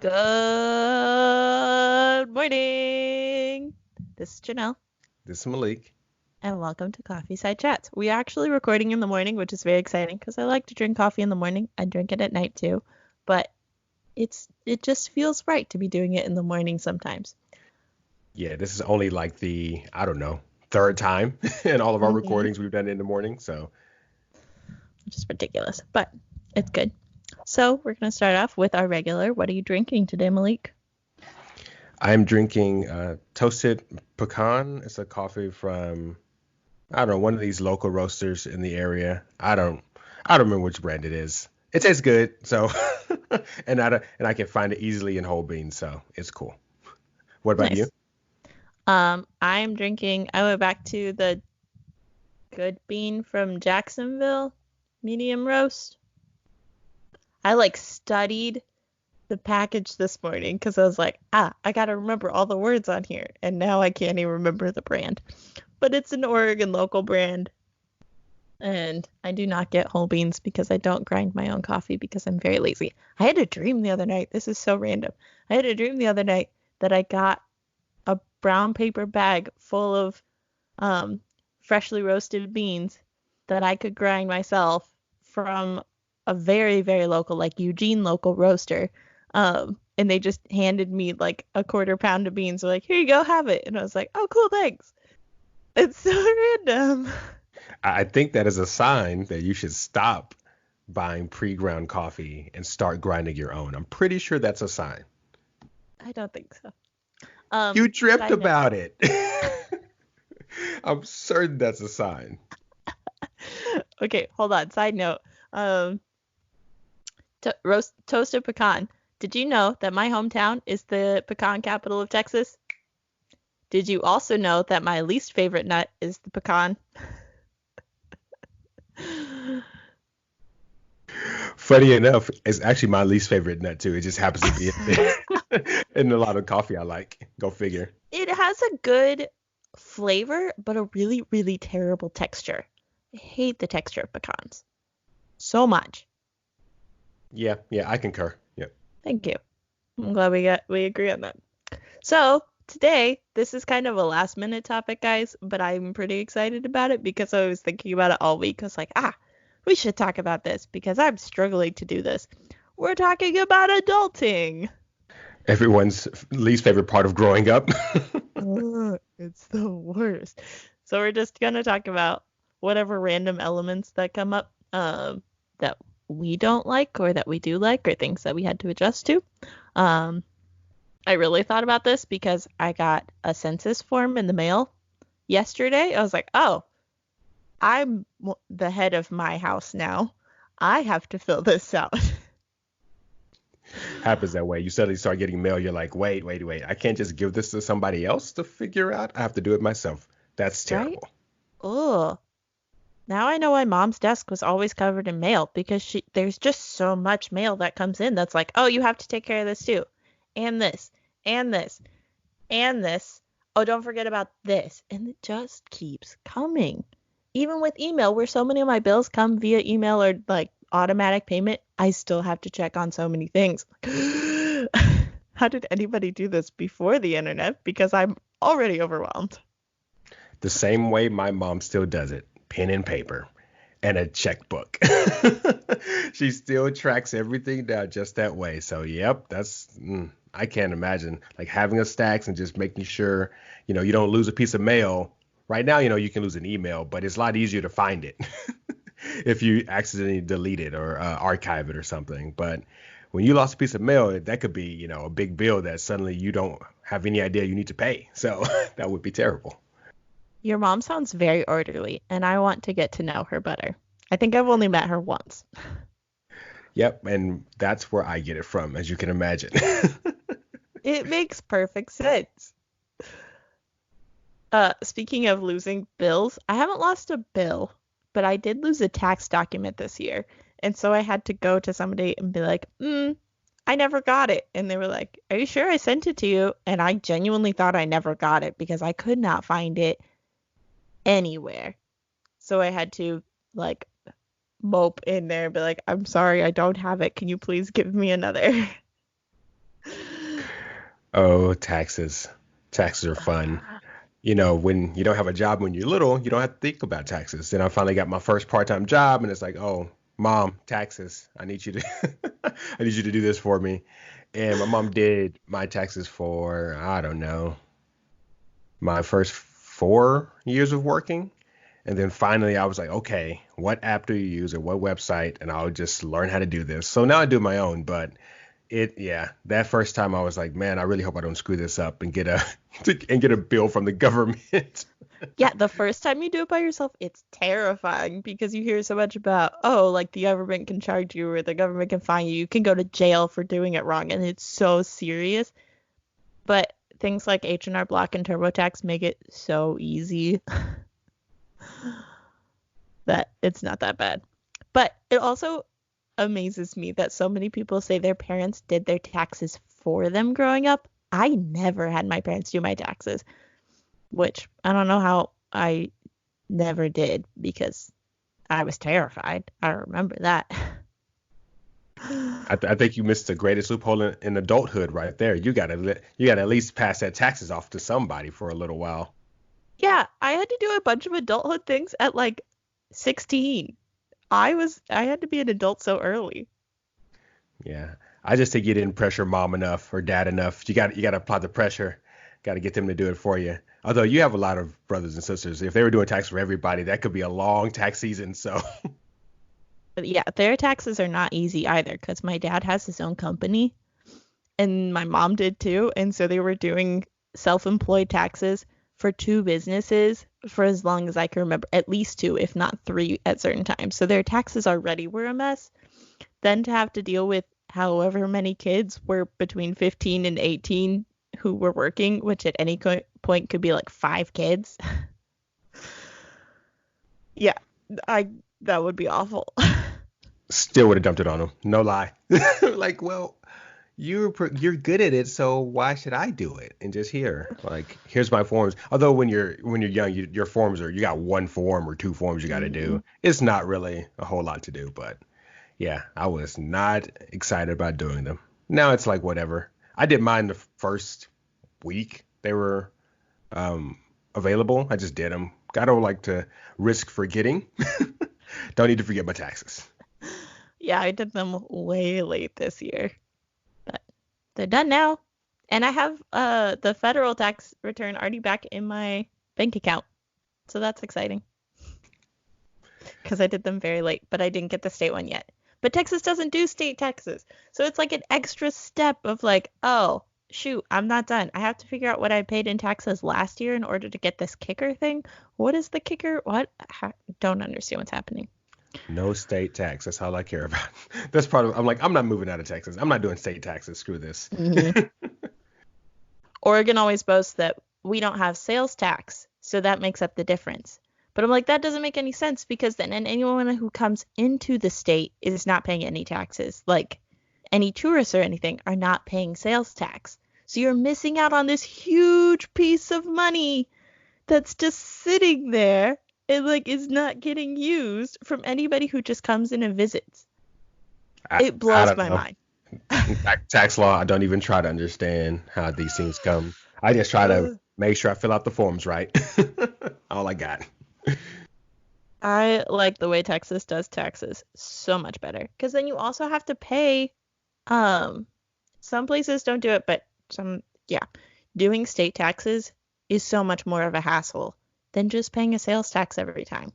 Good morning. This is Janelle, This is Malik. and welcome to Coffee Side Chats. We are actually recording in the morning, which is very exciting because I like to drink coffee in the morning. I drink it at night too, but it just feels right to be doing it in the morning sometimes. Yeah, this is only like the, I don't know, third time in all of our Mm-hmm. recordings we've done in the morning. So Which is ridiculous, but it's good. So we're gonna start off with our regular. What are you drinking today, Malik? I'm drinking toasted pecan. It's a coffee from, I don't know, one of these local roasters in the area. I don't remember which brand it is. It tastes good, so and I can find it easily in whole beans, so it's cool. What about you? Nice. I'm drinking. I went back to the Good Bean from Jacksonville, medium roast. I studied the package this morning because I was like, I gotta remember all the words on here, and now I can't even remember the brand. But it's an Oregon local brand, and I do not get whole beans because I don't grind my own coffee because I'm very lazy. I had a dream the other night. This is so random. I had a dream the other night that I got a brown paper bag full of um, freshly roasted beans that I could grind myself from a very, very local, like Eugene local roaster. And they just handed me like a quarter pound of beans. They're like, here you go, have it. And I was like, oh, cool, thanks. It's so random. I think that is a sign that you should stop buying pre-ground coffee and start grinding your own. I'm pretty sure that's a sign. I don't think so. You dreamt Side note. about it. I'm certain that's a sign. Okay, hold on. Side note. Um, toasted pecan. Did you know that my hometown is the pecan capital of Texas? Did you also know that my least favorite nut is the pecan? Funny enough, it's actually my least favorite nut too. It just happens to be in a lot of coffee I like. Go figure. It has a good flavor, but a really, really terrible texture. I hate the texture of pecans so much. Yeah, I concur. Yeah. Thank you. I'm glad we agree on that. So today, this is kind of a last minute topic, guys, but I'm pretty excited about it because I was thinking about it all week. I was like, we should talk about this because I'm struggling to do this. We're talking about adulting. Everyone's least favorite part of growing up. It's the worst. So we're just gonna talk about whatever random elements that come up that we don't like or that we do like or things that we had to adjust to. Um, I really thought about this because I got a census form in the mail yesterday. I was like, oh, I'm the head of my house now. I have to fill this out. Happens that way. You suddenly start getting mail. You're like, wait. I can't just give this to somebody else to figure out. I have to do it myself. That's Right? terrible. Oh, now I know why mom's desk was always covered in mail because there's just so much mail that comes in that's like, oh, you have to take care of this too. And this, and this, and this. Oh, don't forget about this. And it just keeps coming. Even with email, where so many of my bills come via email or like automatic payment, I still have to check on so many things. How did anybody do this before the internet? Because I'm already overwhelmed. The same way my mom still does it, pen and paper and a checkbook. She still tracks everything down just that way. So, yep, I can't imagine like having a stacks and just making sure, you don't lose a piece of mail. Right now, you can lose an email, but it's a lot easier to find it if you accidentally delete it or archive it or something. But when you lost a piece of mail, that could be, a big bill that suddenly you don't have any idea you need to pay. So that would be terrible. Your mom sounds very orderly, and I want to get to know her better. I think I've only met her once. Yep, and that's where I get it from, as you can imagine. It makes perfect sense. Speaking of losing bills, I haven't lost a bill, but I did lose a tax document this year. And so I had to go to somebody and be like, I never got it. And they were like, are you sure I sent it to you? And I genuinely thought I never got it because I could not find it anywhere. So I had to like mope in there and be like, I'm sorry, I don't have it. Can you please give me another? Oh, taxes. Taxes are fun. Ah, When you don't have a job when you're little, you don't have to think about taxes. Then I finally got my first part-time job, and it's like, oh, mom, taxes. I need you to, I need you to do this for me. And my mom did my taxes for, I don't know, my first 4 years of working. And then finally, I was like, okay, what app do you use or what website? And I'll just learn how to do this. So now I do my own, but yeah, that first time I was like, man, I really hope I don't screw this up and get a and get a bill from the government. yeah, the first time you do it by yourself, it's terrifying because you hear so much about, oh, like the government can charge you or the government can fine you. You can go to jail for doing it wrong, and it's so serious. But things like H&R Block and TurboTax make it so easy that it's not that bad. But it also amazes me that so many people say their parents did their taxes for them growing up. I never had my parents do my taxes, which I don't know how I never did because I was terrified. I remember that. I think you missed the greatest loophole in adulthood right there. You gotta at least pass that taxes off to somebody for a little while. Yeah, I had to do a bunch of adulthood things at like 16. I had to be an adult so early. Yeah, I just think you didn't pressure mom enough or dad enough. You got to apply the pressure. Got to get them to do it for you. Although you have a lot of brothers and sisters, if they were doing tax for everybody, that could be a long tax season. So But yeah, their taxes are not easy either because my dad has his own company and my mom did too. And so they were doing self-employed taxes for two businesses for as long as I can remember, at least two, if not three at certain times. So their taxes already were a mess. Then to have to deal with however many kids were between 15 and 18 who were working, which at any point could be like 5 kids. Yeah, I that would be awful. still would have dumped it on them. No lie. Like, well, you're good at it, so why should I do it? And just here, like, here's my forms. Although when you're young, your forms are you got one form or two forms you got to Mhm. do. It's not really a whole lot to do, but yeah, I was not excited about doing them. Now it's like whatever. I did mine the first week they were um, available. I just did them. I don't like to risk forgetting. Don't need to forget my taxes. Yeah, I did them way late this year, but they're done now. And I have the federal tax return already back in my bank account. So that's exciting because I did them very late, but I didn't get the state one yet. But Texas doesn't do state taxes. So it's like an extra step of like, oh, shoot, I'm not done. I have to figure out what I paid in taxes last year in order to get this kicker thing. What is the kicker? What? I don't understand what's happening. No state tax. That's all I care about. That's part of. I'm like, I'm not moving out of Texas. I'm not doing state taxes. Screw this. Hmm. Oregon always boasts that we don't have sales tax, so that makes up the difference. But I'm like, that doesn't make any sense because then anyone who comes into the state is not paying any taxes. Like any tourists or anything are not paying sales tax. So you're missing out on this huge piece of money that's just sitting there and like is not getting used from anybody who just comes in and visits. I It I blows don't my know. mind. Tax law. I don't even try to understand how these things come. I just try to make sure I fill out the forms right. All I got. I like the way Texas does taxes so much better because then you also have to pay. Um, some places don't do it, but yeah, doing state taxes is so much more of a hassle than just paying a sales tax every time.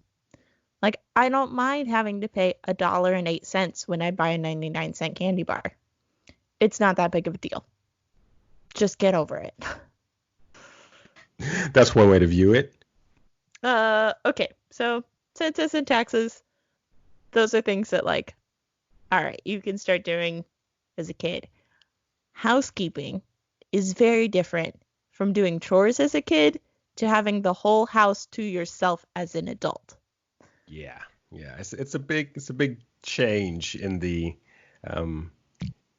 Like, I don't mind having to pay $1.08 when I buy a 99-cent candy bar. It's not that big of a deal. Just get over it. That's one way to view it. Okay, so census and taxes, those are things that like, all right, you can start doing as a kid. Housekeeping is very different from doing chores as a kid to having the whole house to yourself as an adult. Yeah, yeah. It's a big change in the um,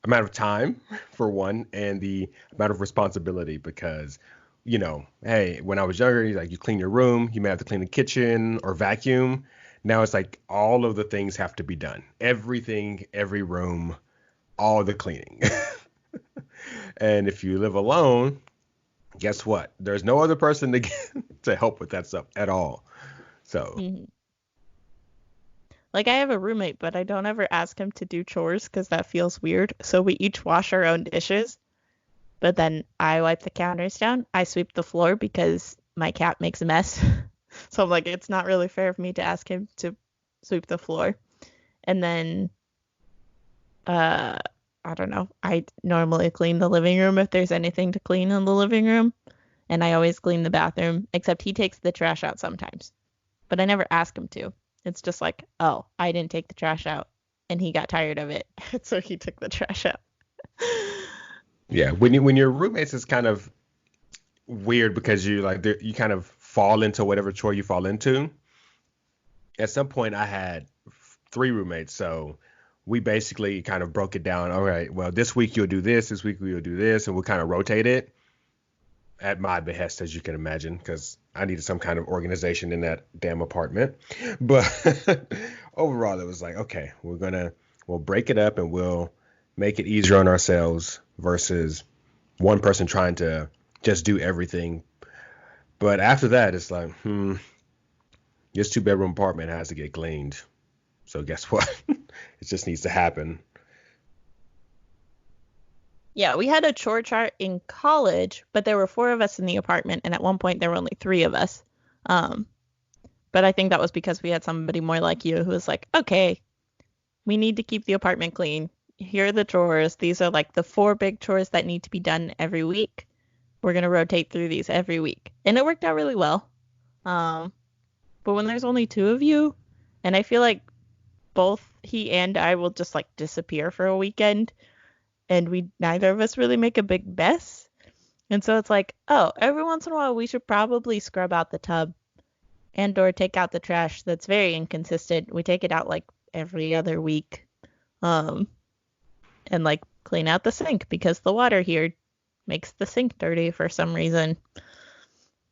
amount of time for one, and the amount of responsibility because hey, when I was younger, like you clean your room, you may have to clean the kitchen or vacuum. Now it's like all of the things have to be done. Everything, every room, all the cleaning. And if you live alone, guess what? There's no other person to to help with that stuff at all. So Mhm. Like, I have a roommate, but I don't ever ask him to do chores because that feels weird. So we each wash our own dishes, but then I wipe the counters down. I sweep the floor because my cat makes a mess. So I'm like, it's not really fair of me to ask him to sweep the floor. And then, uh, I don't know. I normally clean the living room if there's anything to clean in the living room. And I always clean the bathroom, except he takes the trash out sometimes. But I never ask him to. It's just like, oh, I didn't take the trash out, and he got tired of it, so he took the trash out. yeah, when you're roommates, it's kind of weird because you like you kind of fall into whatever chore you fall into. At some point, I had three roommates, so we basically kind of broke it down. All right, well, this week you'll do this week you'll do this, and we'll kind of rotate it at my behest, as you can imagine, because I needed some kind of organization in that damn apartment. But overall, it was like, okay, we'll break it up and we'll make it easier on ourselves versus one person trying to just do everything. But after that, it's like, this 2-bedroom apartment has to get cleaned. So guess what? It just needs to happen. Yeah, we had a chore chart in college, but there were four of us in the apartment, and at one point there were only three of us. Um, but I think that was because we had somebody more like you who was like, okay, we need to keep the apartment clean. Here are the chores. These are like the four big chores that need to be done every week. We're gonna rotate through these every week, and it worked out really well. Um, but when there's only two of you, and I feel like both he and I will just like disappear for a weekend, and we neither of us really make a big mess. And so it's like, oh, every once in a while we should probably scrub out the tub and or take out the trash that's very inconsistent. We take it out like every other week. Um, and like clean out the sink because the water here makes the sink dirty for some reason.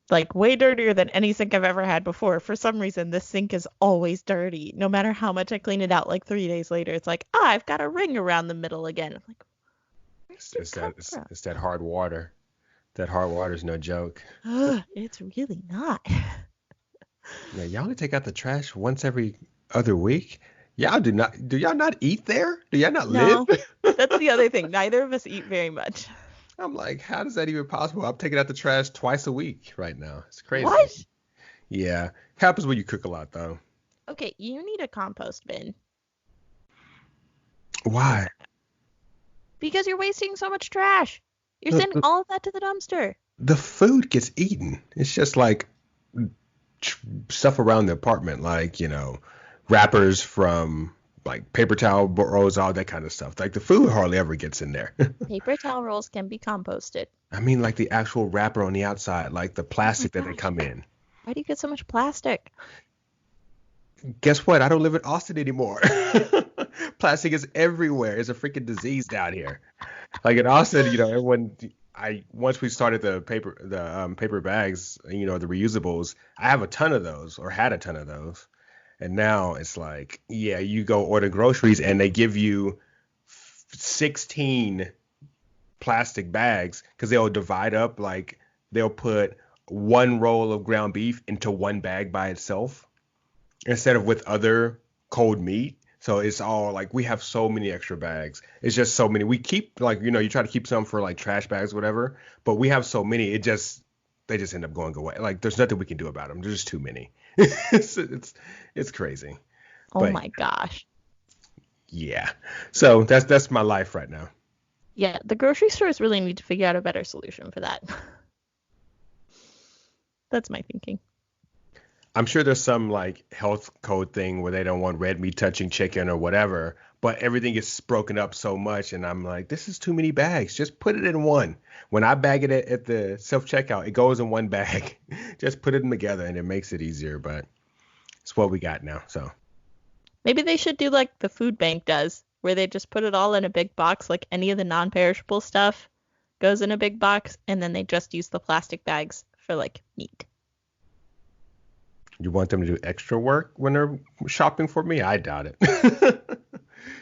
Like way dirtier than any sink I've ever had before. For some reason, this sink is always dirty. No matter how much I clean it out, like 3 days later, it's like, I've got a ring around the middle again. I'm like, where's It's, this it's that come from? it's that hard water. That hard water is no joke. It's really not. Yeah, y'all only take out the trash once every other week. Y'all do y'all not eat there? Do y'all not live? No, that's the other thing. Neither of us eat very much. I'm like, how is that even possible? I'm taking out the trash twice a week right now. It's crazy. What? Yeah, happens when you cook a lot though. Okay, you need a compost bin. Why? Because you're wasting so much trash. You're The, sending the, all of that to the dumpster. the food gets eaten. It's just like stuff around the apartment, like, wrappers from like paper towel rolls, all that kind of stuff. Like the food hardly ever gets in there. Paper towel rolls can be composted. I mean, like the actual wrapper on the outside, like the Oh my plastic that they gosh. come in. Why do you get so much plastic? Guess what? I don't live in Austin anymore. Plastic is everywhere. It's a freaking disease down here. Like in Austin, everyone. I once we started the paper bags, the reusables. I have a ton of those, or had a ton of those, and now it's like, yeah, you go order groceries and they give you 16 plastic bags because they'll divide up, like they'll put one roll of ground beef into one bag by itself instead of with other cold meat. So it's all like we have so many extra bags. It's just so many. We keep like, you try to keep some for like trash bags, whatever, but we have so many. They just end up going away. Like there's nothing we can do about them. There's just too many. It's crazy. Oh But my gosh. yeah. So that's my life right now. Yeah, the grocery stores really need to figure out a better solution for that. That's my thinking. I'm sure there's some like health code thing where they don't want red meat touching chicken or whatever, but everything is broken up so much, and I'm like, this is too many bags. Just put it in one. When I bag it at the self checkout, it goes in one bag. Just put them together, and it makes it easier. But it's what we got now. So Maybe they should do like the food bank does, where they just put it all in a big box, like any of the non-perishable stuff goes in a big box, and then they just use the plastic bags for like meat. you want them to do extra work when they're shopping for me? I doubt it.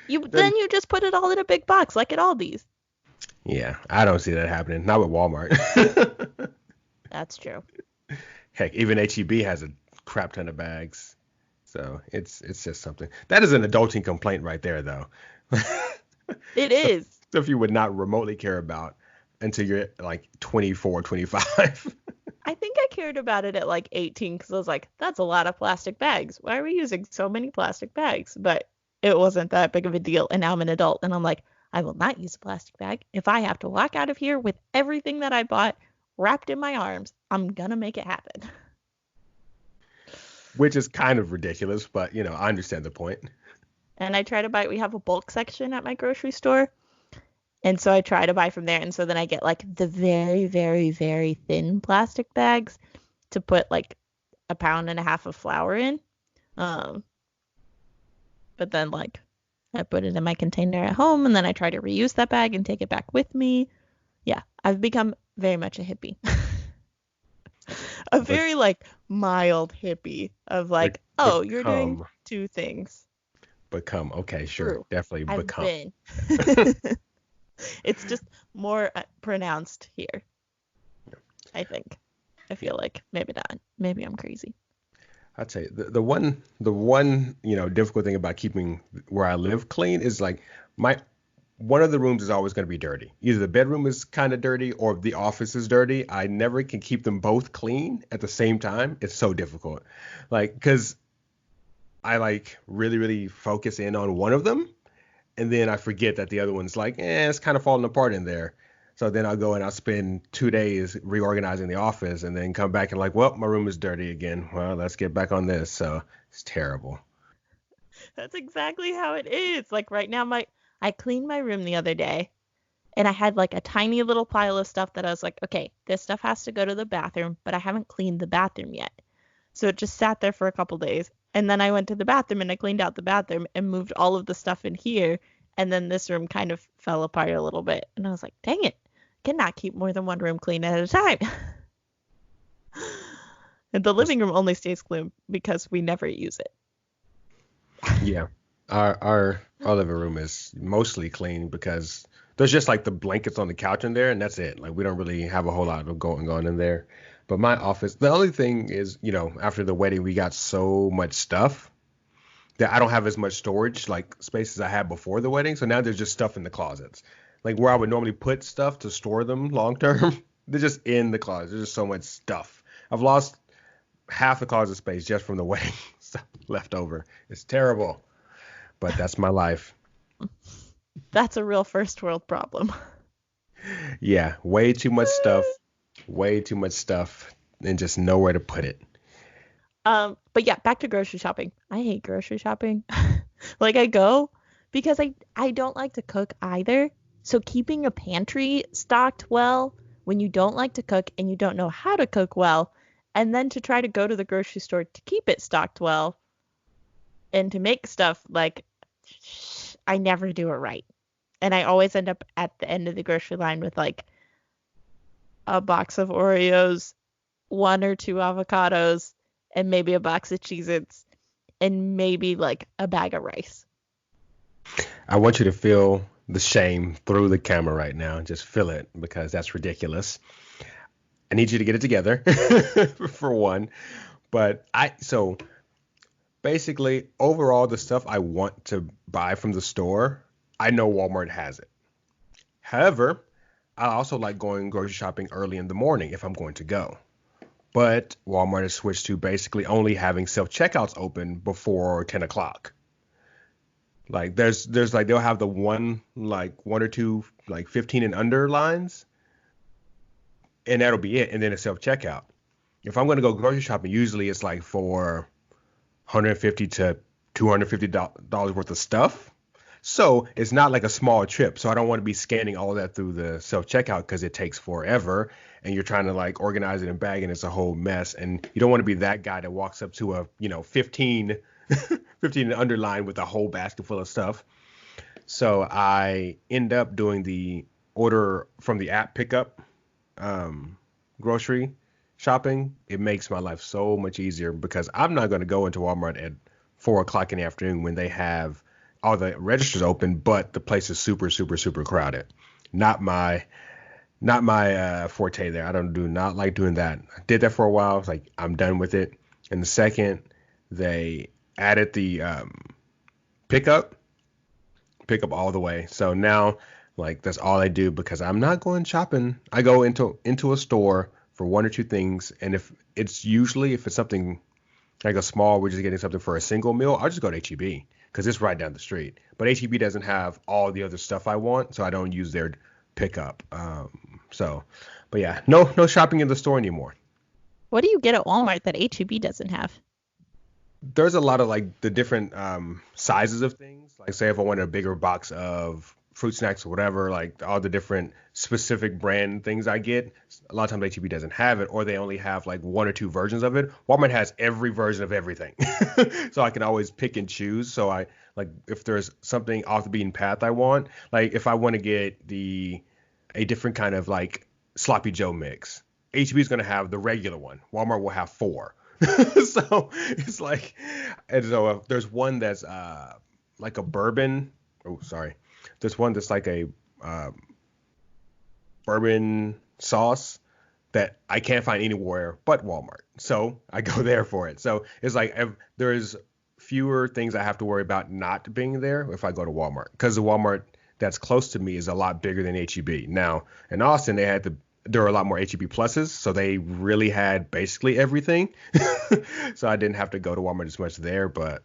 You Then then you just put it all in a big box, like at Aldi's. Yeah, I don't see that happening. Not with Walmart. That's true. Heck, even HEB has a crap ton of bags. So it's just something. That is an adulting complaint right there, though. It Stuff, is. stuff you would not remotely care about until you're like 24, 25. I think I cared about it at like 18 because I was like, that's a lot of plastic bags. Why are we using so many plastic bags? But it wasn't that big of a deal. And now I'm an adult and I'm like, I will not use a plastic bag. If I have to walk out of here with everything that I bought wrapped in my arms, I'm gonna make it happen. Which is kind of ridiculous, but I understand the point. And I try to buy, we have a bulk section at my grocery store. And so I try to buy from there. And so then I get like the very, very, very thin plastic bags to put like a pound and a half of flour in. Um, but then like I put it in my container at home and then I try to reuse that bag and take it back with me. Yeah, I've become very much a hippie. A But very like mild hippie of like, oh, you're doing become, two things. become. Okay, sure, True. definitely I've become. been. It's just more pronounced here, I think. I feel like maybe not. Maybe I'm crazy. I'd say the one difficult thing about keeping where I live clean is like my one of the rooms is always going to be dirty. Either the bedroom is kind of dirty or the office is dirty. I never can keep them both clean at the same time. It's so difficult. Like, because I like really, really focus in on one of them and then I forget that the other one's like, it's kind of falling apart in there. So then I'll go and I'll spend 2 days reorganizing the office and then come back and like, well, my room is dirty again. Well, let's get back on this. So it's terrible. That's exactly how it is. Like right now, I cleaned my room the other day and I had like a tiny little pile of stuff that I was like, okay, this stuff has to go to the bathroom, but I haven't cleaned the bathroom yet. So it just sat there for a couple days. And then I went to the bathroom and I cleaned out the bathroom and moved all of the stuff in here. And then this room kind of fell apart a little bit. And I was like, dang it, I cannot keep more than one room clean at a time. And the That's, living room only stays clean because we never use it. yeah. Our living room is mostly clean because there's just like the blankets on the couch in there and that's it. Like we don't really have a whole lot of going on in there. But my office, the only thing is, after the wedding we got so much stuff that I don't have as much storage like space as I had before the wedding. So now there's just stuff in the closets. Like where I would normally put stuff to store them long term, they're just in the closet. There's just so much stuff. I've lost half the closet space just from the wedding stuff left over. It's terrible, but that's my life. That's a real first world problem. Yeah, way too much stuff, and just nowhere to put it. But yeah, back to grocery shopping. I hate grocery shopping. Like I go because I don't like to cook either. So keeping a pantry stocked well when you don't like to cook and you don't know how to cook well, and then to try to go to the grocery store to keep it stocked well and to make stuff like I never do it right. And I always end up at the end of the grocery line with like a box of Oreos, one or two avocados, and maybe a box of Cheez-Its, and maybe like a bag of rice. I want you to feel the shame through the camera right now. Just feel it because that's ridiculous. I need you to get it together for one. But so basically, overall, the stuff I want to buy from the store, I know Walmart has it. However, I also like going grocery shopping early in the morning if I'm going to go. But Walmart has switched to basically only having self-checkouts open before 10 o'clock. Like there's like they'll have the one or two like 15 and under lines, and that'll be it. And then a self-checkout. If I'm going to go grocery shopping, usually it's like for 150 to $250 worth of stuff. So it's not like a small trip. So I don't want to be scanning all of that through the self checkout because it takes forever and you're trying to like organize it and bag and it's a whole mess. And you don't want to be that guy that walks up to a 15 and underline with a whole basket full of stuff. So I end up doing the order from the app pickup grocery shopping. It makes my life so much easier because I'm not going to go into Walmart at 4 o'clock in the afternoon when they have all the registers open, but the place is super, super, super crowded. not my forte there. I don't do not like doing that. I did that for a while. I was like, I'm done with it. And the second they added the pickup all the way. So now like that's all I do because I'm not going shopping. I go into a store for one or two things, and if it's something like a small, we're just getting something for a single meal, I'll just go to HEB because it's right down the street. But HEB doesn't have all the other stuff I want, so I don't use their pickup. But yeah, no shopping in the store anymore. What do you get at Walmart that HEB doesn't have? There's a lot of like the different sizes of things. Like say if I wanted a bigger box of fruit snacks or whatever, like all the different specific brand things I get, a lot of times HEB doesn't have it, or they only have like one or two versions of it. Walmart has every version of everything. So I can always pick and choose. So I like if there's something off the beaten path I want, like if I want to get a different kind of like sloppy Joe mix, HEB is going to have the regular one. Walmart will have four. So it's like, and so there's one that's like a bourbon. Oh, sorry. There's one that's like a bourbon sauce that I can't find anywhere but Walmart. So I go there for it. So it's like there's fewer things I have to worry about not being there if I go to Walmart, because the Walmart that's close to me is a lot bigger than HEB. Now in Austin, there were a lot more HEB pluses, so they really had basically everything. So I didn't have to go to Walmart as much there. But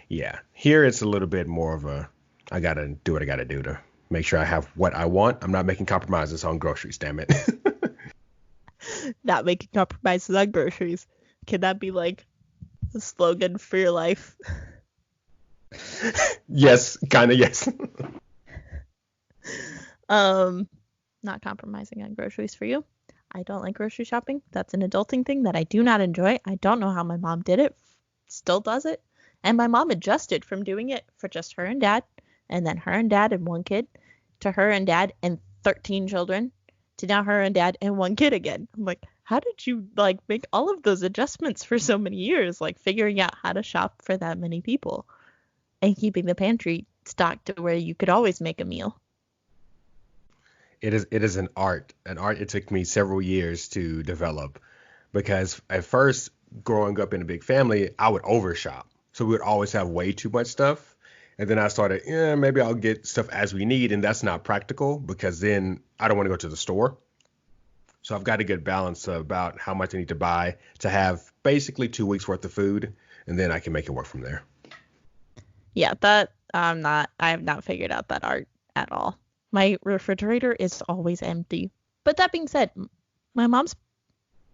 yeah, here it's a little bit more of a, I gotta do what I gotta do to make sure I have what I want. I'm not making compromises on groceries, damn it. Not making compromises on groceries. Can that be like the slogan for your life? Yes, kind of, yes. Not compromising on groceries for you. I don't like grocery shopping. That's an adulting thing that I do not enjoy. I don't know how my mom did it. Still does it. And my mom adjusted from doing it for just her and dad, and then her and dad and one kid, to her and dad and 13 children, to now her and dad and one kid again. I'm like, how did you like make all of those adjustments for so many years? Like figuring out how to shop for that many people and keeping the pantry stocked to where you could always make a meal. It is an art. An art it took me several years to develop, because at first, growing up in a big family, I would overshop. So we would always have way too much stuff. And then I started, maybe I'll get stuff as we need, and that's not practical because then I don't want to go to the store. So I've got a good balance about how much I need to buy to have basically 2 weeks worth of food, and then I can make it work from there. Yeah, I have not figured out that art at all. My refrigerator is always empty. But that being said, my mom's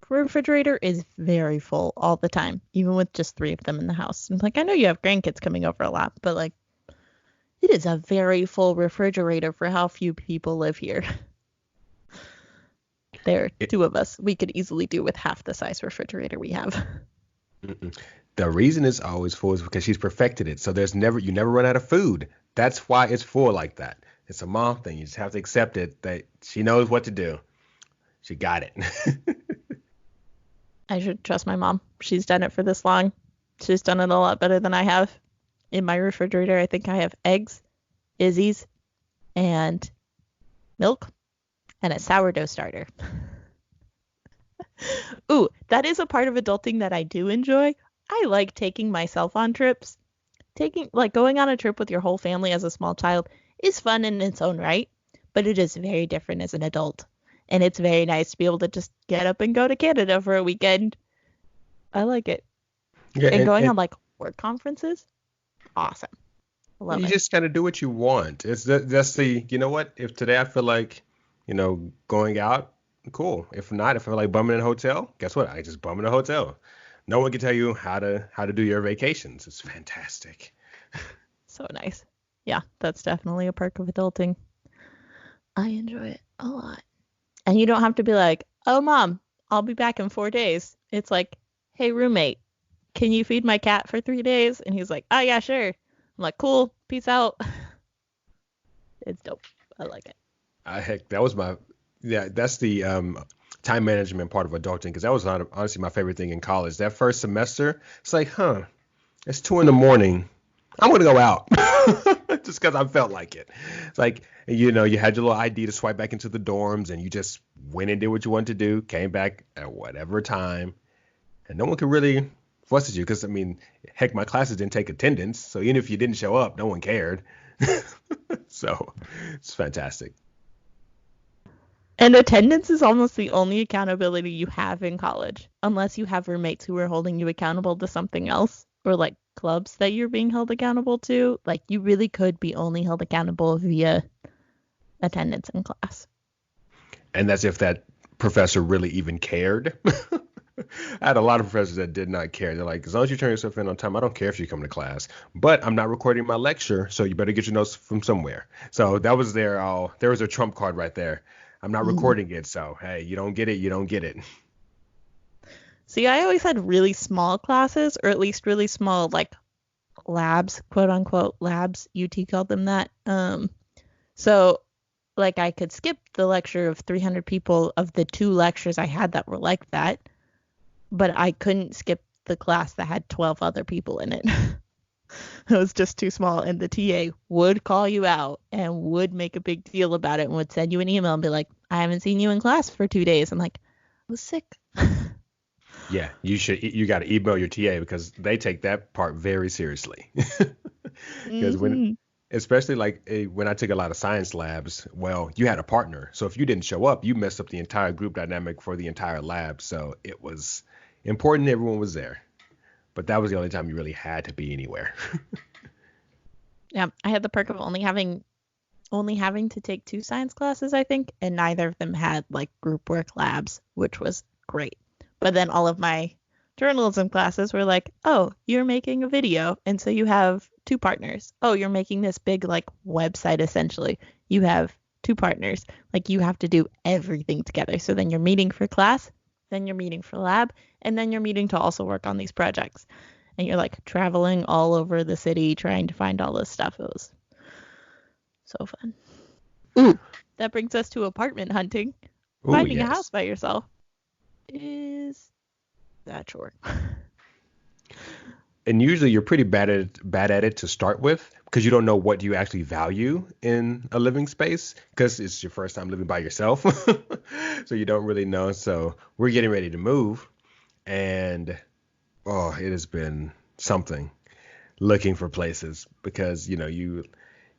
refrigerator is very full all the time, even with just 3 of them in the house. And like, I know you have grandkids coming over a lot, but like, it is a very full refrigerator for how few people live here. There are 2 of us. We could easily do with half the size refrigerator we have. The reason it's always full is because she's perfected it. So you never run out of food. That's why it's full like that. It's a mom thing. You just have to accept it that she knows what to do. She got it. I should trust my mom. She's done it for this long. She's done it a lot better than I have. In my refrigerator, I think I have eggs, Izzy's, and milk, and a sourdough starter. Ooh, that is a part of adulting that I do enjoy. I like taking myself on trips. Going on a trip with your whole family as a small child is fun in its own right, but it is very different as an adult. And it's very nice to be able to just get up and go to Canada for a weekend. I like it. Yeah, and going on like work conferences, awesome. Love you it. Just kind of do what you want. That's you know what? If today I feel like, going out, cool. If not, if I feel like bumming in a hotel, guess what? I just bum in a hotel. No one can tell you how to do your vacations. It's fantastic. So nice. Yeah, that's definitely a perk of adulting. I enjoy it a lot. And you don't have to be like, oh, Mom, I'll be back in 4 days. It's like, hey, roommate, can you feed my cat for 3 days? And he's like, oh, yeah, sure. I'm like, cool. Peace out. It's dope. I like it. Heck, that's the time management part of adulting, because that was honestly my favorite thing in college. That first semester, it's like, it's 2 a.m. I'm going to go out. just because I felt like it. It's like, you know, you had your little ID to swipe back into the dorms, and you just went and did what you wanted to do, came back at whatever time, and no one could really fuss at you because, I mean, heck, my classes didn't take attendance, so even if you didn't show up, no one cared. So it's fantastic. And attendance is almost the only accountability you have in college, unless you have roommates who are holding you accountable to something else, or like clubs that you're being held accountable to. Like, you really could be only held accountable via attendance in class. And that's if that professor really even cared. I had a lot of professors that did not care. They're like, as long as you turn yourself in on time, I don't care if you come to class. But I'm not recording my lecture, so you better get your notes from somewhere. So that was there was a trump card right there. I'm not recording it, so hey, you don't get it, you don't get it. See, I always had really small classes, or at least really small, like, labs, quote unquote labs. UT called them that. So, like, I could skip the lecture of 300 people of the 2 lectures I had that were like that, but I couldn't skip the class that had 12 other people in it. It was just too small, and the TA would call you out and would make a big deal about it and would send you an email and be like, I haven't seen you in class for 2 days. I'm like, I was sick. Yeah, you got to email your TA because they take that part very seriously. Because especially like when I took a lot of science labs, well, you had a partner. So if you didn't show up, you messed up the entire group dynamic for the entire lab. So it was important everyone was there. But that was the only time you really had to be anywhere. Yeah, I had the perk of only having to take 2 science classes, I think, and neither of them had like group work labs, which was great. But then all of my journalism classes were like, oh, you're making a video, and so you have 2 partners. Oh, you're making this big like website essentially. You have 2 partners. Like, you have to do everything together. So then you're meeting for class, then you're meeting for lab, and then you're meeting to also work on these projects. And you're like traveling all over the city trying to find all this stuff. It was so fun. Ooh, that brings us to apartment hunting. Ooh, Finding yes. a house by yourself is that chore. And usually you're pretty bad at it to start with because you don't know what you actually value in a living space because it's your first time living by yourself. So you don't really know. So we're getting ready to move, and oh, it has been something looking for places because you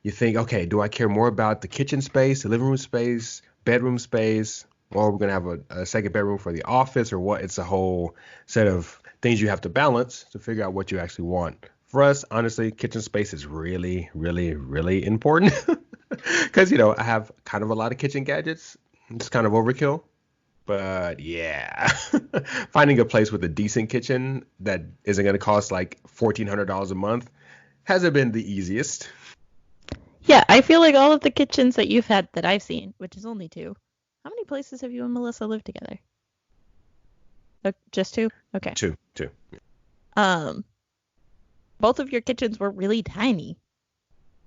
think, okay, do I care more about the kitchen space, the living room space, bedroom space, or we're gonna have a second bedroom for the office, or what? It's a whole set of things you have to balance to figure out what you actually want. For us, honestly, kitchen space is really, really, really important because I have kind of a lot of kitchen gadgets. It's kind of overkill. But yeah, finding a place with a decent kitchen that isn't going to cost like $1,400 a month hasn't been the easiest. Yeah, I feel like all of the kitchens that you've had that I've seen, which is only 2. How many places have you and Melissa lived together? Just 2? Okay. Two. Both of your kitchens were really tiny.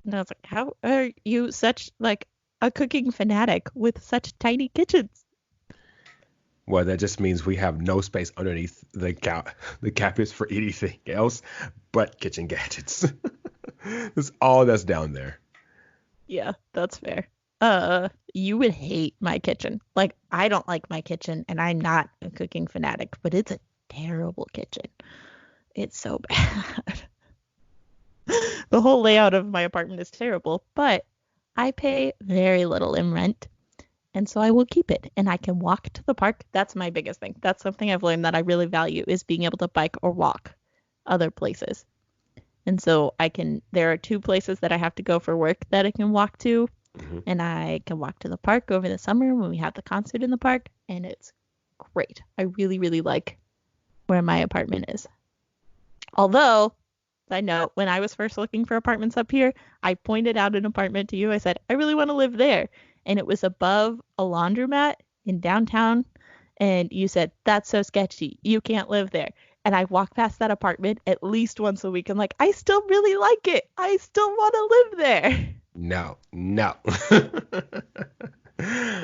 And I was like, how are you such like a cooking fanatic with such tiny kitchens? Well, that just means we have no space underneath the cabinets for anything else but kitchen gadgets. That's all that's down there. Yeah, that's fair. You would hate my kitchen. Like, I don't like my kitchen, and I'm not a cooking fanatic, but it's a terrible kitchen. It's so bad. The whole layout of my apartment is terrible, but I pay very little in rent, and so I will keep it. And I can walk to the park. That's my biggest thing. That's something I've learned that I really value, is being able to bike or walk other places. And so there are 2 places that I have to go for work that I can walk to. Mm-hmm. And I can walk to the park over the summer when we have the concert in the park. And it's great. I really, really like where my apartment is. Although, I know when I was first looking for apartments up here, I pointed out an apartment to you. I said, I really want to live there. And it was above a laundromat in downtown. And you said, that's so sketchy. You can't live there. And I walk past that apartment at least once a week. I'm like, I still really like it. I still want to live there. No.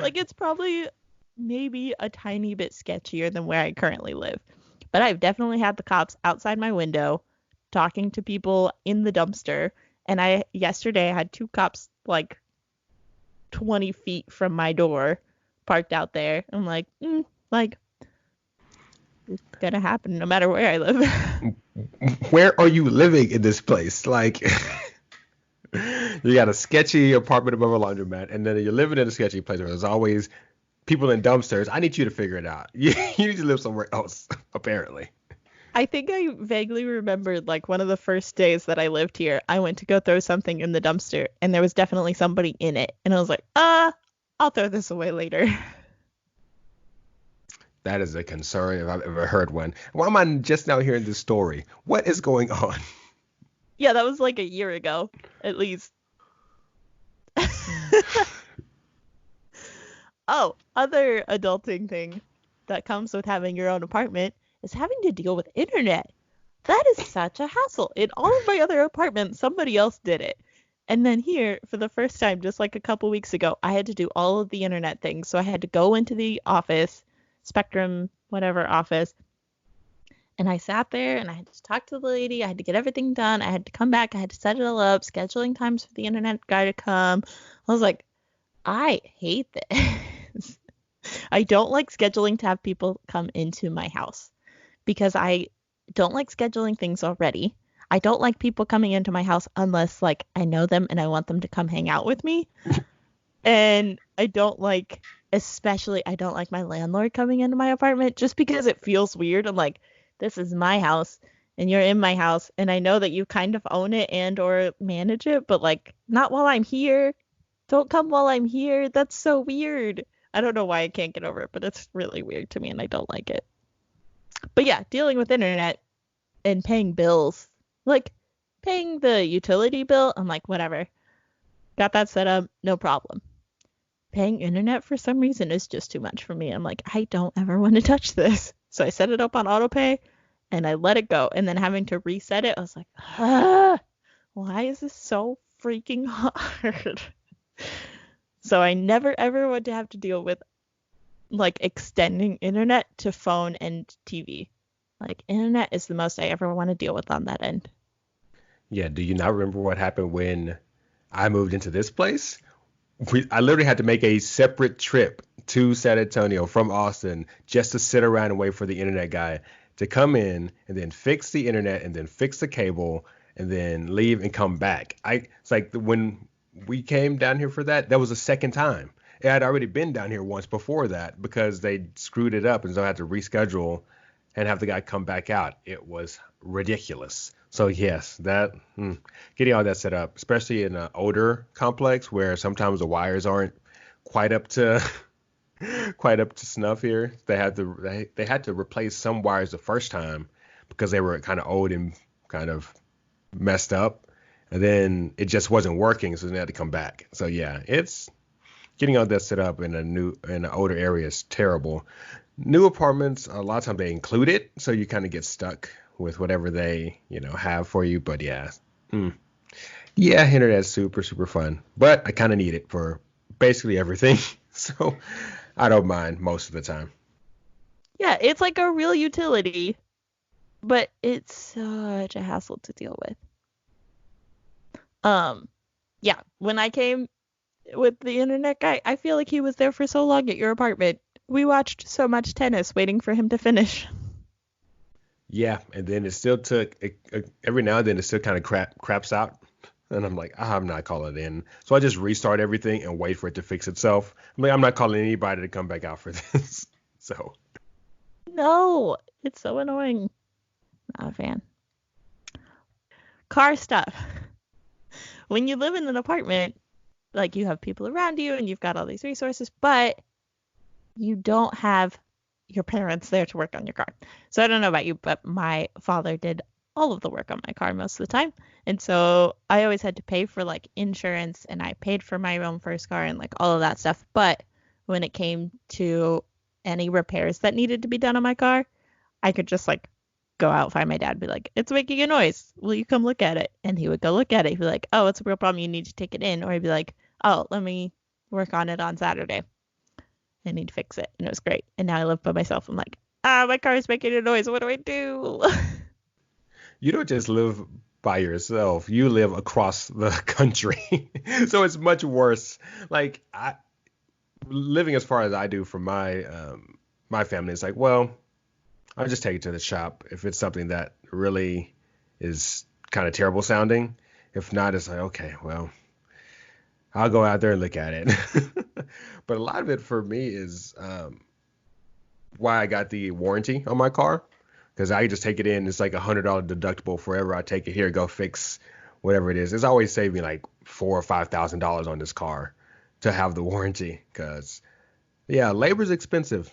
Like, it's probably maybe a tiny bit sketchier than where I currently live. But I've definitely had the cops outside my window talking to people in the dumpster And yesterday I had two cops like 20 feet from my door parked out there. I'm like, like, it's gonna happen no matter where I live. Where are you living in this place? Like, you got a sketchy apartment above a laundromat, and then you're living in a sketchy place where there's always people in dumpsters. I need you to figure it out. You need to live somewhere else, apparently. I think I vaguely remembered like one of the first days that I lived here, I went to go throw something in the dumpster and there was definitely somebody in it. And I was like, I'll throw this away later. That is a concern if I've ever heard one. Why am I just now hearing this story? What is going on? Yeah, that was like a year ago, at least. Oh, other adulting thing that comes with having your own apartment is having to deal with internet. That is such a hassle. In all of my other apartments, somebody else did it. And then here, for the first time, just like a couple weeks ago, I had to do all of the internet things. So I had to go into the office, Spectrum, whatever office, and I sat there and I had to talk to the lady. I had to get everything done. I had to come back. I had to set it all up, scheduling times for the internet guy to come. I was like, I hate this. I don't like scheduling to have people come into my house because I don't like scheduling things already. I don't like people coming into my house unless like I know them and I want them to come hang out with me. And I don't like, especially I don't like my landlord coming into my apartment just because it feels weird. I'm like, this is my house and you're in my house and I know that you kind of own it and or manage it, but like not while I'm here. Don't come while I'm here. That's so weird. I don't know why I can't get over it, but it's really weird to me and I don't like it. But yeah, dealing with internet and paying bills, like paying the utility bill, I'm like, whatever. Got that set up, no problem. Paying internet for some reason is just too much for me. I'm like, I don't ever want to touch this. So I set it up on auto pay and I let it go. And then having to reset it, I was like, why is this so freaking hard? So I never ever want to have to deal with like extending internet to phone and TV. Like internet is the most I ever want to deal with on that end. Yeah, do you not remember what happened when I moved into this place? I literally had to make a separate trip to San Antonio from Austin just to sit around and wait for the internet guy to come in and then fix the internet and then fix the cable and then leave and come back. It's like when we came down here for that, that was the second time. I had already been down here once before that because they screwed it up and so I had to reschedule and have the guy come back out. It was ridiculous. So yes, getting all that set up, especially in an older complex where sometimes the wires aren't quite up to quite up to snuff here. They had to replace some wires the first time because they were kind of old and kind of messed up, and then it just wasn't working, so they had to come back. So yeah, it's getting all that set up in an older area is terrible. New apartments, a lot of times they include it, so you kind of get stuck with whatever they, have for you. But yeah, yeah, internet's super, super fun, but I kind of need it for basically everything. So I don't mind most of the time. Yeah, it's like a real utility, but it's such a hassle to deal with. Yeah, when I came with the internet guy, I feel like he was there for so long at your apartment. We watched so much tennis waiting for him to finish. Yeah, and then it still took every now and then it still kind of craps out, and I'm like, I'm not calling it in. So I just restart everything and wait for it to fix itself. I'm not calling anybody to come back out for this. So No, it's so annoying. Not a fan. Car stuff. When you live in an apartment, like you have people around you and you've got all these resources, but you don't have your parents there to work on your car. So I don't know about you, but my father did all of the work on my car most of the time. And so I always had to pay for like insurance and I paid for my own first car and like all of that stuff. But when it came to any repairs that needed to be done on my car, I could just like go out, find my dad, be like, it's making a noise. Will you come look at it? And he would go look at it. He'd be like, oh, it's a real problem. You need to take it in. Or he'd be like, oh, let me work on it on Saturday. And he'd fix it. And it was great. And now I live by myself. I'm like, my car is making a noise. What do I do? you don't just live by yourself. You live across the country. So it's much worse. Like I living as far as I do from my family, it's like, well, I'll just take it to the shop if it's something that really is kind of terrible sounding. If not, it's like, okay, well, I'll go out there and look at it. But a lot of it for me is why I got the warranty on my car, because I just take it in. It's like $100 deductible forever. I take it here, go fix whatever it is. It's always saved me like $4,000 or $5,000 on this car to have the warranty, because yeah, labor's expensive.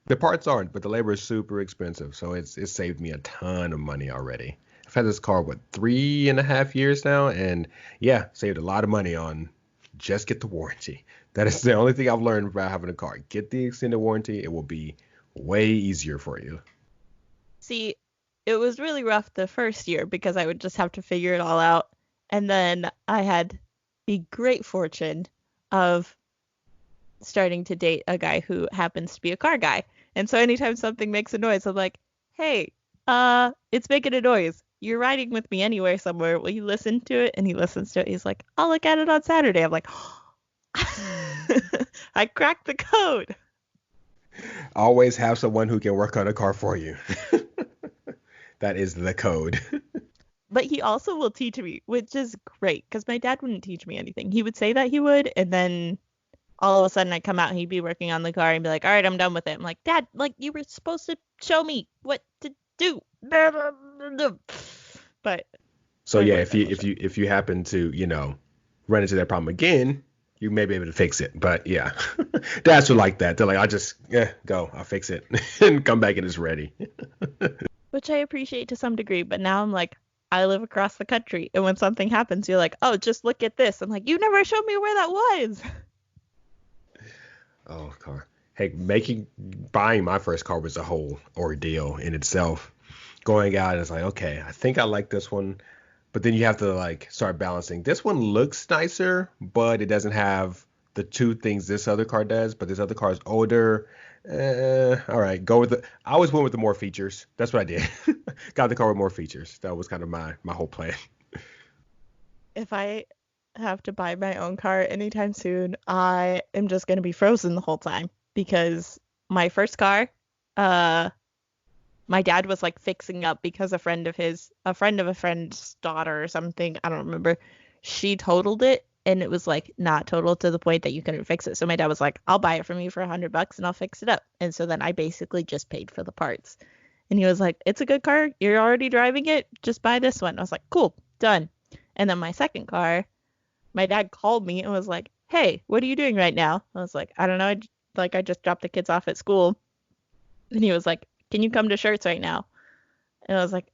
The parts aren't, but the labor is super expensive. So it's saved me a ton of money already. I've had this car, 3.5 years now, and yeah, saved a lot of money on just get the warranty. That is the only thing I've learned about having a car. Get the extended warranty. It will be way easier for you. See, it was really rough the first year because I would just have to figure it all out. And then I had the great fortune of starting to date a guy who happens to be a car guy. And so anytime something makes a noise, I'm like, hey, it's making a noise. You're riding with me anywhere somewhere. Will you listen to it? And he listens to it. He's like, I'll look at it on Saturday. I'm like, I cracked the code. Always have someone who can work on a car for you. That is the code. But he also will teach me, which is great because my dad wouldn't teach me anything. He would say that he would, and then all of a sudden I'd come out and he'd be working on the car and be like, all right, I'm done with it. I'm like, Dad, like you were supposed to show me what to do. But so yeah, if you happen to, run into that problem again, you may be able to fix it. But yeah, dads are like that. They're like, I'll fix it and come back and it's ready. Which I appreciate to some degree, but now I'm like, I live across the country, and when something happens, you're like, oh, just look at this. I'm like, you never showed me where that was. Oh, car. Hey, buying my first car was a whole ordeal in itself. Going out, it's like, okay, I think I like this one, but then you have to like start balancing. This one looks nicer, but it doesn't have the two things this other car does. But this other car is older. All right, go with I always went with the more features. That's what I did. Got the car with more features. That was kind of my whole plan. If I have to buy my own car anytime soon, I am just going to be frozen the whole time because my first car, my dad was like fixing up because a friend of a friend's daughter or something, I don't remember, she totaled it and it was like not totaled to the point that you couldn't fix it. So my dad was like, I'll buy it from you for $100 and I'll fix it up. And so then I basically just paid for the parts. And he was like, it's a good car. You're already driving it. Just buy this one. I was like, cool, done. And then my second car, my dad called me and was like, hey, what are you doing right now? I was like, I don't know. I just dropped the kids off at school. And he was like, can you come to Shirts right now? And I was like,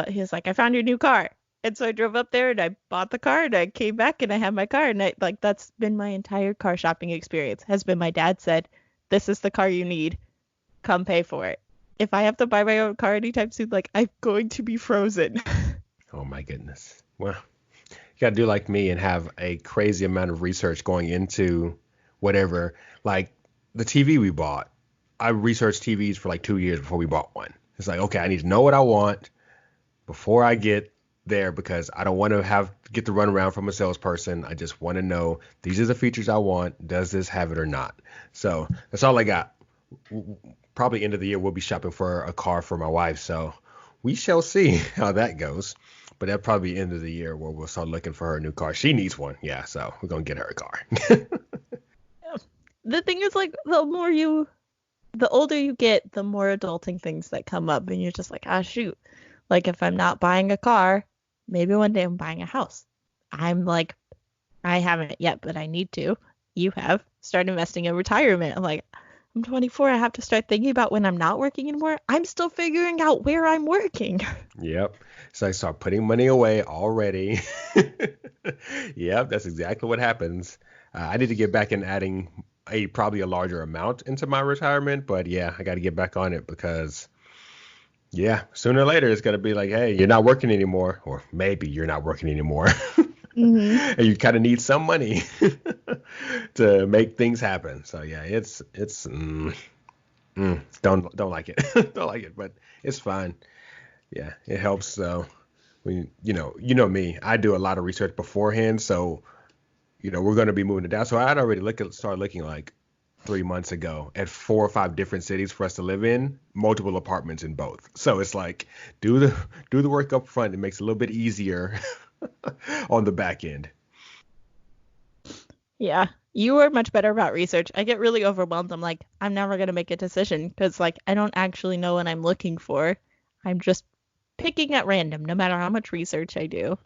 he was like, I found your new car. And so I drove up there and I bought the car and I came back and I had my car. And that's been my entire car shopping experience, has been my dad said, this is the car you need. Come pay for it. If I have to buy my own car anytime soon, like I'm going to be frozen. Oh my goodness. Well, you got to do like me and have a crazy amount of research going into whatever. Like the TV we bought, I researched TVs for like 2 years before we bought one. It's like, okay, I need to know what I want before I get there because I don't want to get the runaround from a salesperson. I just want to know these are the features I want. Does this have it or not? So that's all I got. Probably end of the year we'll be shopping for a car for my wife. So we shall see how that goes. But that'll probably be end of the year where we'll start looking for her a new car. She needs one. Yeah, so we're going to get her a car. The thing is, like, the older you get, the more adulting things that come up. And you're just like, shoot. Like, if I'm not buying a car, maybe one day I'm buying a house. I'm like, I haven't yet, but I need to. You have. Start investing in retirement. I'm like, I'm 24. I have to start thinking about when I'm not working anymore. I'm still figuring out where I'm working. Yep. So I start putting money away already. Yep, that's exactly what happens. I need to get back and adding probably a larger amount into my retirement. But yeah, I got to get back on it because, yeah, sooner or later it's going to be like, hey, you're not working anymore. Or maybe you're not working anymore. Mm-hmm. And you kind of need some money to make things happen. So yeah, it's don't like it. Don't like it, but it's fine. Yeah, it helps. So you know me. I do a lot of research beforehand, so we're going to be moving it down. So I'd already started looking like 3 months ago at 4 or 5 different cities for us to live in, multiple apartments in both. So it's like do the work up front. It makes it a little bit easier on the back end. Yeah. You are much better about research. I get really overwhelmed. I'm like, I'm never going to make a decision because, like, I don't actually know what I'm looking for. I'm just picking at random, no matter how much research I do.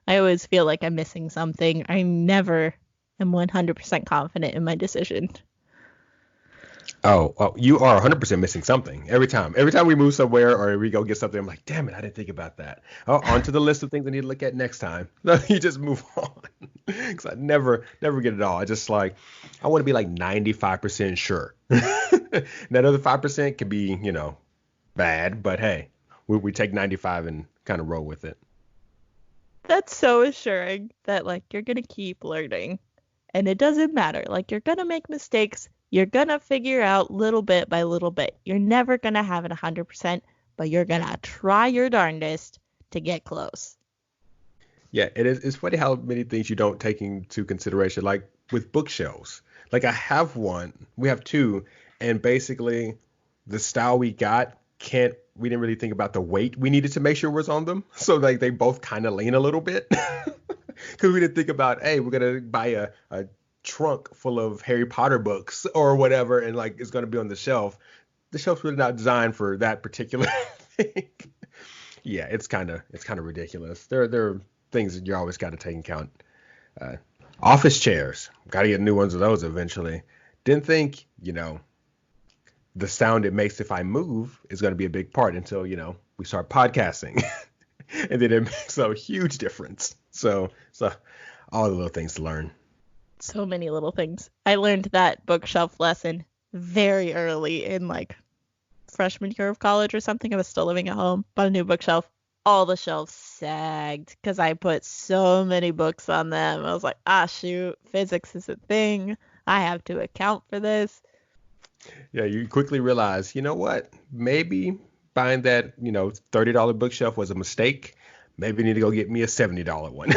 I always feel like I'm missing something. I never am 100% confident in my decision. Oh, well, you are 100% missing something every time. Every time we move somewhere or we go get something, I'm like, damn it, I didn't think about that. Oh, onto the list of things I need to look at next time. No, you just move on. Because I never get it all. I just like, I want to be like 95% sure. That other 5% can be, bad, but hey, we take 95 and kind of roll with it. That's so assuring that, like, you're going to keep learning. And it doesn't matter. Like, you're going to make mistakes. You're going to figure out little bit by little bit. You're never going to have it 100%, but you're going to try your darndest to get close. Yeah, it is. It's funny how many things you don't take into consideration, like with bookshelves. Like I have one, we have two, and basically the style we got can't. We didn't really think about the weight we needed to make sure was on them, so like they both kind of lean a little bit, because we didn't think about, hey, we're gonna buy a trunk full of Harry Potter books or whatever, and like it's gonna be on the shelf. The shelf's really not designed for that particular thing. Yeah, it's kind of ridiculous. There are things that you always got to take into account. Uh, Office chairs, got to get new ones of those eventually. Didn't think the sound it makes if I move is going to be a big part until we start podcasting, and then it makes a huge difference. So all the little things to learn. So many little things. I learned that bookshelf lesson very early in, like, freshman year of college or something. I was still living at home. Bought a new bookshelf. All the shelves sagged because I put so many books on them. I was like, shoot, physics is a thing. I have to account for this. Yeah, you quickly realize, you know what? Maybe buying that $30 bookshelf was a mistake. Maybe I need to go get me a $70 one.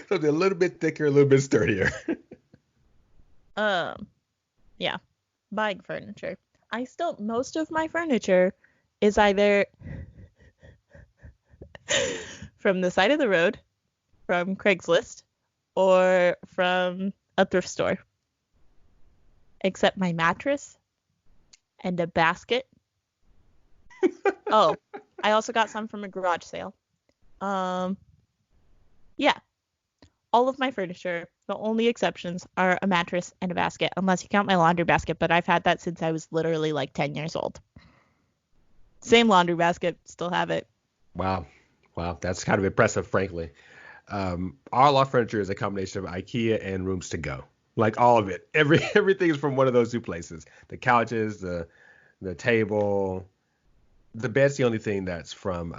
Something a little bit thicker, a little bit sturdier. Yeah, buying furniture. Most of my furniture is either from the side of the road, from Craigslist, or from a thrift store. Except my mattress and a basket. Oh, I also got some from a garage sale. Yeah. All of my furniture, the only exceptions are a mattress and a basket, unless you count my laundry basket, but I've had that since I was literally like 10 years old. Same laundry basket, still have it. Wow. Wow. That's kind of impressive, frankly. Our law furniture is a combination of IKEA and Rooms to Go. Like all of it. Everything is from one of those two places. The couches, the table, the bed's the only thing that's from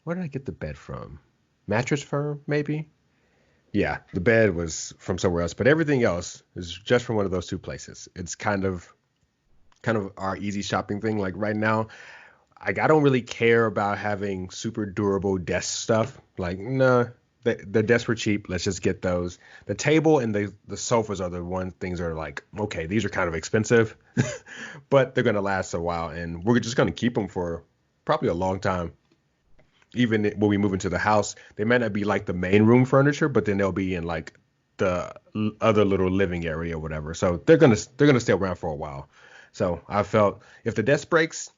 where did I get the bed from? Mattress Firm, maybe? Yeah, the bed was from somewhere else, but everything else is just from one of those two places. It's kind of our easy shopping thing. Like right now, I don't really care about having super durable desk stuff. Like, no, the desks were cheap. Let's just get those. The table and the sofas are the one things that are like, okay, these are kind of expensive, but they're gonna last a while, and we're just gonna keep them for probably a long time. Even when we move into the house, they might not be like the main room furniture, but then they'll be in like the other little living area or whatever. So they're gonna stay around for a while. So I felt if the desk breaks,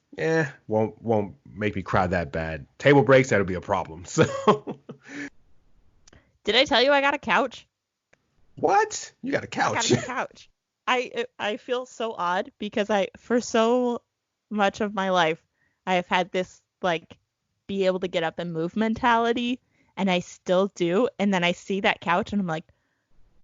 won't make me cry that bad. Table breaks, that'll be a problem. So Did I tell you I got a couch? what? You got a I got couch? a couch. I feel so odd because for so much of my life I have had this, like, be able to get up and move mentality, and I still do. And then I see that couch and I'm like,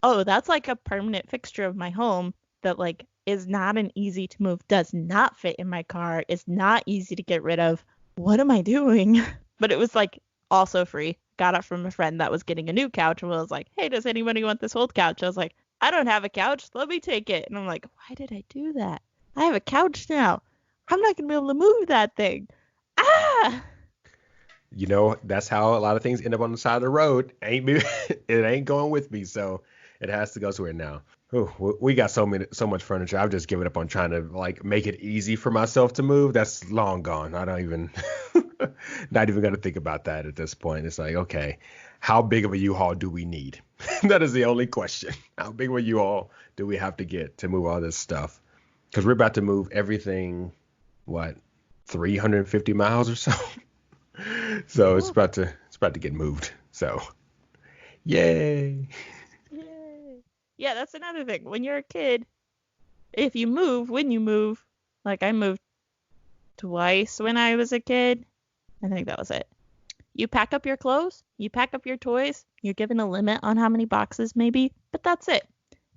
oh, that's like a permanent fixture of my home that, like, is not an easy to move, does not fit in my car, is not easy to get rid of. What am I doing? But it was, like, also free. Got it from a friend that was getting a new couch and was like, hey, does anybody want this old couch? I was like, I don't have a couch. Let me take it. And I'm like, why did I do that? I have a couch now. I'm not going to be able to move that thing. Ah! That's how a lot of things end up on the side of the road. Ain't me, it ain't going with me, so it has to go somewhere now. Oh, we got so much furniture. I've just given up on trying to like make it easy for myself to move. That's long gone. I don't even, not even gonna think about that at this point. It's like, okay, how big of a U-Haul do we need? That is the only question. How big of a U-Haul do we have to get to move all this stuff? Because we're about to move everything, what, 350 miles or so? So Oh, it's about to get moved. So yay. yay. Yeah, that's another thing. When you're a kid, if you move, when you move, like I moved twice when I was a kid. I think that was it. You pack up your clothes, you pack up your toys, you're given a limit on how many boxes maybe, but that's it.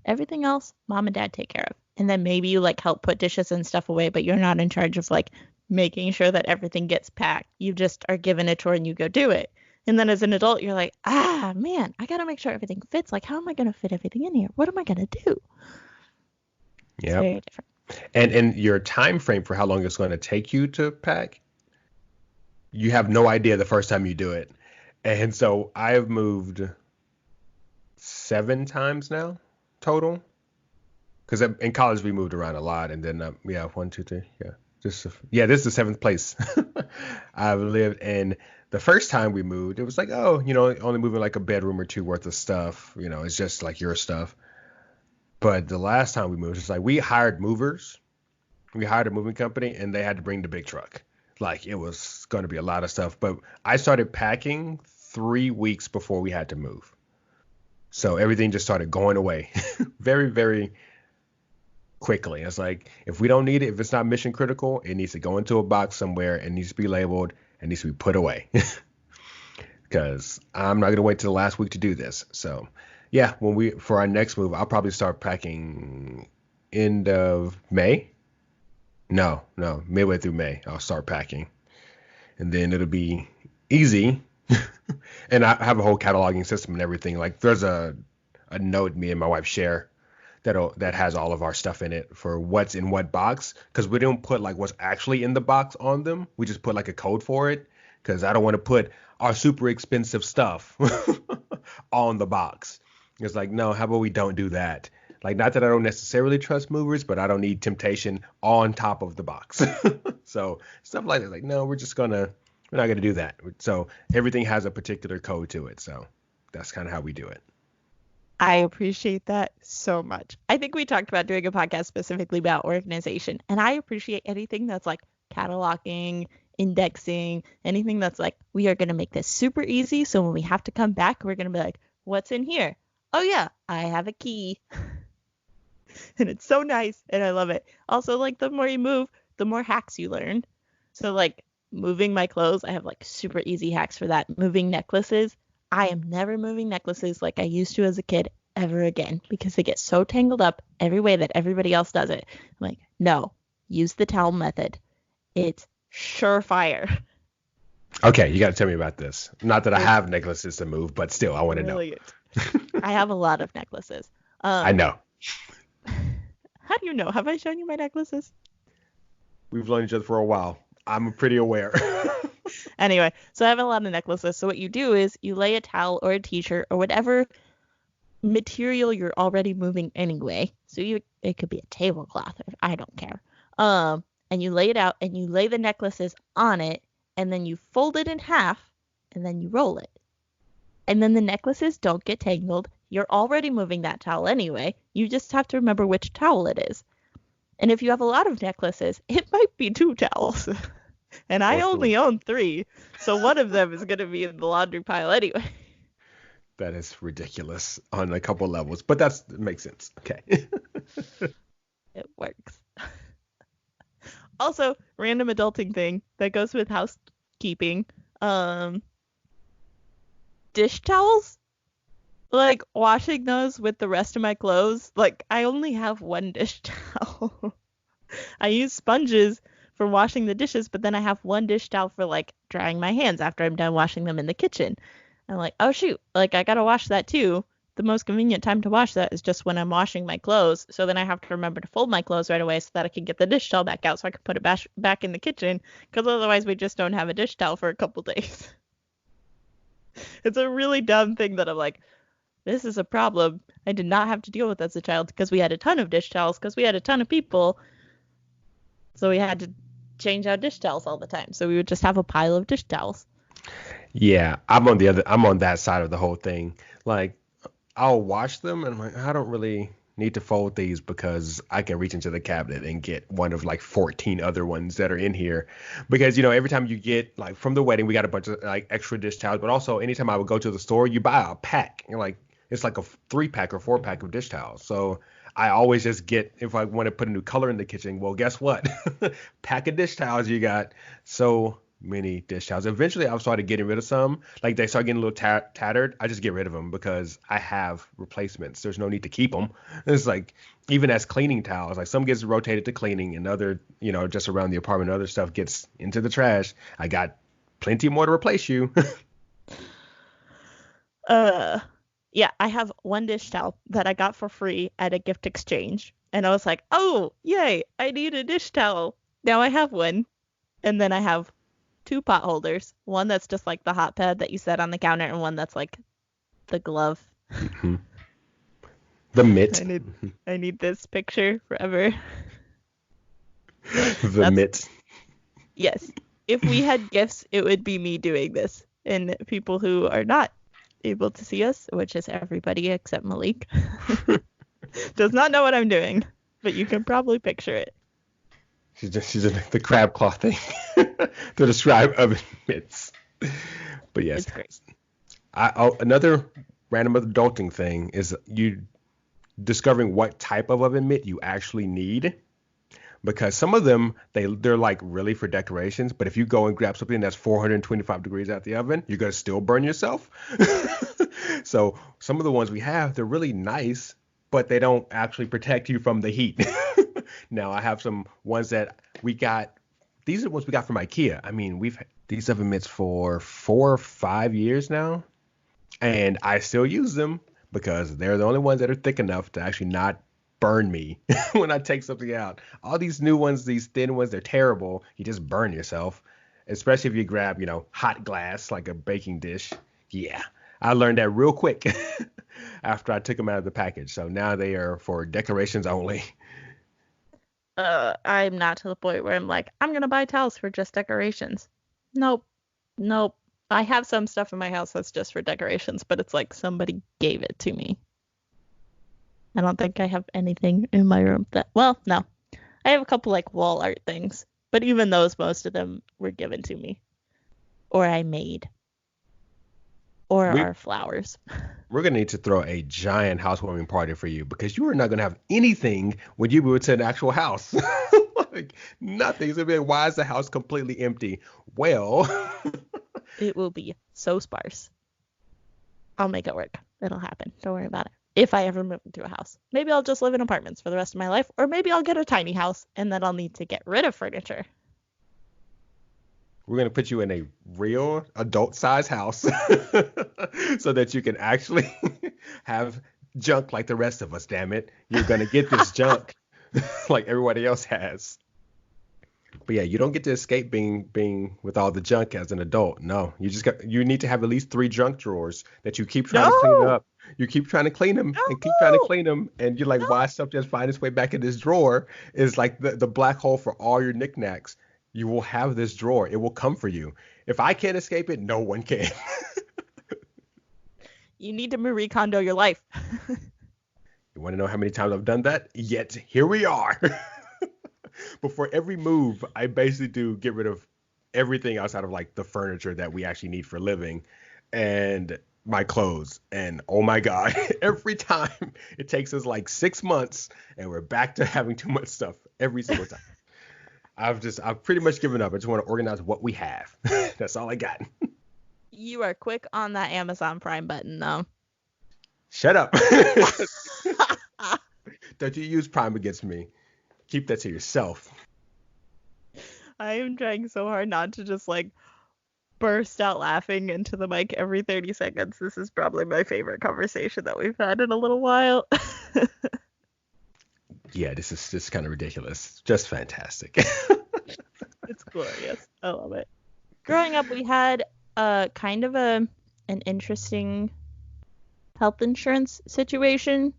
Everything else, mom and dad take care of. And then maybe you like help put dishes and stuff away, but you're not in charge of like making sure that everything gets packed. You just are given a chore and you go do it. And then as an adult, you're like, man, I got to make sure everything fits. Like, how am I going to fit everything in here? What am I going to do? It's Yep. very different. And your time frame for how long it's going to take you to pack, you have no idea the first time you do it. And so I've moved 7 times now total. Because in college we moved around a lot, and then yeah, one, two, three, yeah, this is the seventh place I've lived in. The first time we moved, it was like, oh, only moving like a bedroom or two worth of stuff. It's just like your stuff. But the last time we moved, it's like we hired movers. We hired a moving company, and they had to bring the big truck. Like it was going to be a lot of stuff. But I started packing 3 weeks before we had to move, so everything just started going away very, very quickly. It's like if we don't need it, if it's not mission critical, it needs to go into a box somewhere and needs to be labeled and needs to be put away. Because I'm not gonna wait till the last week to do this. So yeah, for our next move, I'll probably start packing end of May. No, midway through May, I'll start packing, and then it'll be easy. And I have a whole cataloging system and everything. Like there's a note me and my wife share that has all of our stuff in it for what's in what box, because we don't put like what's actually in the box on them. We just put like a code for it, because I don't want to put our super expensive stuff on the box. It's like, no, how about we don't do that? Like, not that I don't necessarily trust movers, but I don't need temptation on top of the box. So stuff like that, like, no, we're not gonna do that. So everything has a particular code to it. So that's kind of how we do it. I appreciate that so much. I think we talked about doing a podcast specifically about organization, and I appreciate anything that's like cataloging, indexing, anything that's like, we are going to make this super easy. So when we have to come back, we're going to be like, what's in here? Oh, yeah, I have a key. And it's so nice, and I love it. Also, like, the more you move, the more hacks you learn. So, like, moving my clothes, I have like super easy hacks for that. Moving necklaces, I am never moving necklaces like I used to as a kid ever again, because they get so tangled up every way that everybody else does it. I'm like, no, use the towel method. It's surefire. Okay, you got to tell me about this. Not that I It's have necklaces to move, but still, I want to know. brilliant. I have a lot of necklaces. I know. How do you know? Have I shown you my necklaces? We've known each other for a while. I'm pretty aware. Anyway, so I have a lot of necklaces. So what you do is you lay a towel or a t-shirt or whatever material you're already moving anyway. So it could be a tablecloth, or I don't care. And you lay it out and you lay the necklaces on it, and then you fold it in half and then you roll it. And then the necklaces don't get tangled. You're already moving that towel anyway. You just have to remember which towel it is. And if you have a lot of necklaces, it might be 2 towels. And I Or 3. only own 3. So one of them is going to be in the laundry pile anyway. That is ridiculous on a couple levels, but it makes sense. Okay. It works. Also, random adulting thing that goes with housekeeping. Dish towels? Like, washing those with the rest of my clothes. Like, I only have 1 dish towel. I use sponges for washing the dishes, but then I have 1 dish towel for, like, drying my hands after I'm done washing them in the kitchen. I'm like, oh, shoot. Like, I gotta wash that, too. The most convenient time to wash that is just when I'm washing my clothes. So then I have to remember to fold my clothes right away so that I can get the dish towel back out so I can put it back in the kitchen. Because otherwise we just don't have a dish towel for a couple days. It's a really dumb thing that I'm like, this is a problem I did not have to deal with as a child because we had a ton of dish towels because we had a ton of people. So we had to change out dish towels all the time. So we would just have a pile of dish towels. Yeah, I'm on that side of the whole thing. Like, I'll wash them and I'm like, I don't really need to fold these because I can reach into the cabinet and get one of like 14 other ones that are in here. Because, every time you get like from the wedding, we got a bunch of like extra dish towels, but also anytime I would go to the store, you buy a pack. Like, it's like a 3-pack or 4-pack of dish towels. So I always just get, if I want to put a new color in the kitchen, well, guess what? Pack of dish towels you got. So many dish towels. Eventually, I started getting rid of some. Like they start getting a little tattered. I just get rid of them because I have replacements. There's no need to keep them. It's like even as cleaning towels, like some gets rotated to cleaning, and other, just around the apartment, other stuff gets into the trash. I got plenty more to replace you. Yeah, I have one dish towel that I got for free at a gift exchange, and I was like, oh, yay, I need a dish towel. Now I have one, and then I have 2 pot holders. One that's just like the hot pad that you set on the counter, and one that's like the glove. Mhm. The mitt. I need this picture forever. The mitt. Yes. If we had gifts, it would be me doing this. And people who are not able to see us, which is everybody except Malik, does not know what I'm doing, but you can probably picture it. She's the crab claw thing to describe oven mitts. But yes, It's great. Another random adulting thing is you discovering what type of oven mitt you actually need. Because some of them, they're like really for decorations, but if you go and grab something that's 425 degrees out the oven, you're going to still burn yourself. So some of the ones we have, they're really nice, but they don't actually protect you from the heat. Now I have some ones that we got. These are the ones we got from IKEA. I mean, we've had these oven mitts for 4 or 5 years now, and I still use them because they're the only ones that are thick enough to actually not burn me when I take something out. All these new ones, these thin ones, they're terrible. You just burn yourself, especially if you grab, hot glass like a baking dish. Yeah, I learned that real quick after I took them out of the package. So now they are for decorations only. I'm not to the point where I'm like, I'm going to buy towels for just decorations. Nope. Nope. I have some stuff in my house that's just for decorations, but it's like somebody gave it to me. I don't think I have anything in my room that, well, no. I have a couple like wall art things, but even those, most of them were given to me. Or I made. Or are flowers. We're going to need to throw a giant housewarming party for you because you are not going to have anything when you move to an actual house. Like nothing. It's going to be like, why is the house completely empty? Well, it will be so sparse. I'll make it work. It'll happen. Don't worry about it. If I ever move into a house. Maybe I'll just live in apartments for the rest of my life, or maybe I'll get a tiny house and then I'll need to get rid of furniture. We're going to put you in a real adult size house so that you can actually have junk like the rest of us, damn it. You're going to get this junk like everybody else has. But yeah, you don't get to escape being with all the junk as an adult. No, you need to have at least 3 junk drawers that you keep trying to clean up. You keep trying to clean them and keep trying to clean them. And you're like, why stuff just find its way back in this drawer is like the black hole for all your knickknacks. You will have this drawer. It will come for you. If I can't escape it, no one can. You need to Marie Kondo your life. You want to know how many times I've done that? Yet here we are. But for every move, I basically do get rid of everything outside of like the furniture that we actually need for living and my clothes. And oh my God, every time it takes us like 6 months and we're back to having too much stuff every single time. I've pretty much given up. I just want to organize what we have. That's all I got. You are quick on that Amazon Prime button, though. Shut up. Don't you use Prime against me. Keep that to yourself. I am trying so hard not to just like burst out laughing into the mic every 30 seconds. This is probably my favorite conversation that we've had in a little while. Yeah, this is just kind of ridiculous. Just fantastic. It's glorious. I love it. Growing up, we had kind of a an interesting health insurance situation.